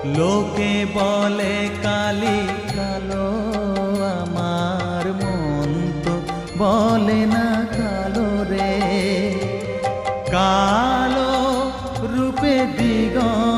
লোকে বলে কালি কালো, আমার মন তো বলে না কালো রে। কালো রূপে দিগন্ত